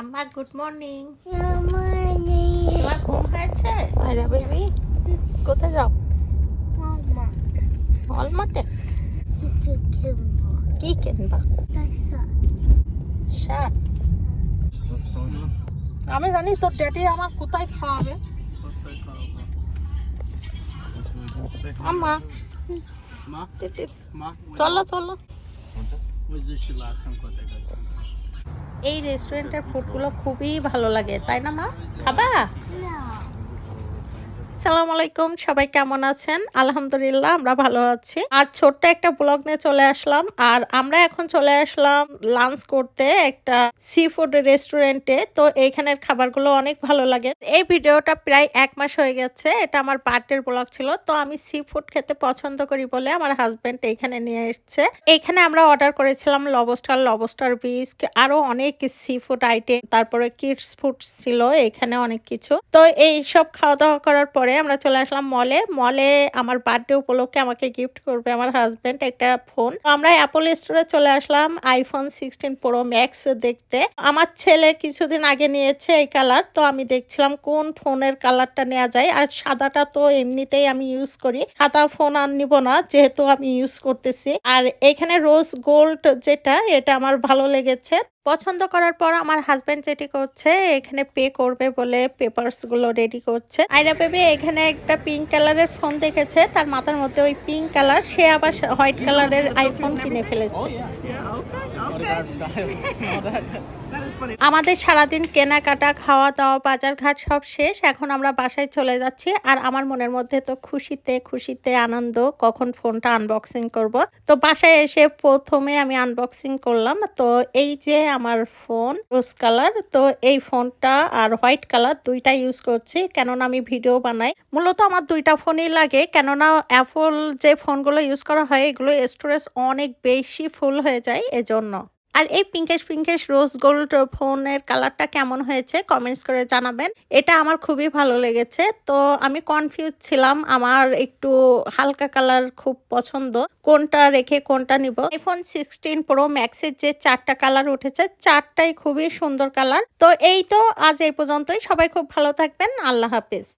আম্মা good morning. Morning. তোমার ঘুম হয়েছে? আরে বেবি কোথায় যাও? অলমার্টে কি কিনবা? শার্ট। আমি জানি তোর ড্যাডি আমার কোথায় খাওয়াবে। আম্মা চলো চলো। এই রেস্টুরেন্টের ফুডগুলো খুবই ভালো লাগে, তাই না মা? খাবা? No. আসসালামু আলাইকুম, সবাই কেমন আছেন? আলহামদুলিল্লাহ আমরা ভালো আছি। আজ ছোট্ট একটা ব্লগ নিয়ে চলে আসলাম, আর আমরা এখন চলে আসলাম লাঞ্চ করতে একটা সি ফুড রেস্টুরেন্টে। তো এইখানের খাবারগুলো অনেক ভালো লাগে। এই ভিডিওটা প্রায় 1 মাস হয়ে গেছে, এটা আমার বার্থডের ব্লগ ছিল। তো আমি সি ফুড খেতে পছন্দ করি বলে আমার হাজবেন্ড এইখানে নিয়ে এসছে। এইখানে আমরা অর্ডার করেছিলাম লবস্টার বিস্ক, আরো অনেক সি ফুড আইটেম, তারপরে কিডস ফুড ছিল এখানে অনেক কিছু। তো এই সব খাওয়া দাওয়া করার পরে আমরা চলে আসলাম মলে। আমার বার্থডে উপলক্ষে আমাকে গিফট করবে আমার হাজবেন্ড একটা ফোন। আমরা অ্যাপল স্টোরে চলে আসলাম আইফোন 16 প্রো ম্যাক্স দেখতে। আমার ছেলে কিছুদিন আগে নিয়েছে এই কালার, তো আমি দেখছিলাম কোন ফোনের কালারটা নেওয়া যায়। আর সাদাটা তো এমনিতেই আমি ইউজ করি, সাদা ফোন আর নিব না যেহেতু আমি ইউজ করতেছি। আর এখানে রোজ গোল্ড যেটা, এটা আমার ভালো লেগেছে। পছন্দ করার পর আমার হাজবেন্ড যেটি করছে, এখানে পে করবে বলে পেপারস গুলো রেডি করছে। আয়রা বেবি এখানে একটা পিঙ্ক কালারের ফোন দেখেছে, তার মাথার মধ্যে ওই পিঙ্ক কালার, সে আবার হোয়াইট কালারের আইফোন কিনে ফেলেছে। আমাদের সারাদিন কেনাকাটা, খাওয়া দাওয়া, বাজার ঘাট সব শেষ। এখন আমরা বাসায় চলে যাচ্ছি। আর আমার মনের মধ্যে তো খুশিতে আনন্দ, কখন ফোনটা আনবক্সিং করব। তো বাসায় এসে প্রথমে আমি আনবক্সিং করলাম। তো এই যে আমার ফোন রোজ কালার, তো এই ফোনটা আর হোয়াইট কালার দুইটা ইউজ করছি, কেননা আমি ভিডিও বানাই। মূলত আমার দুইটা ফোনই লাগে, কেননা অ্যাপল যে ফোনগুলো ইউজ করা হয় এগুলো স্টোরেজ অনেক বেশি ফুল হয়ে যায় এজন্য। আর এই পিঙ্কেশ রোজ গোল্ড ফোনের কালারটা কেমন হয়েছে কমেন্টস করে জানাবেন। এটা আমার খুবই ভালো লেগেছে। তো আমি কনফিউজ ছিলাম, আমার একটু হালকা কালার খুব পছন্দ, কোনটা রেখে কোনটা নিব। আইফোন 16 প্রো ম্যাক্সের যে 4টা কালার উঠেছে, 4টাই খুবই সুন্দর কালার। তো এই তো আজ এই পর্যন্তই। সবাই খুব ভালো থাকবেন। আল্লাহ হাফিজ।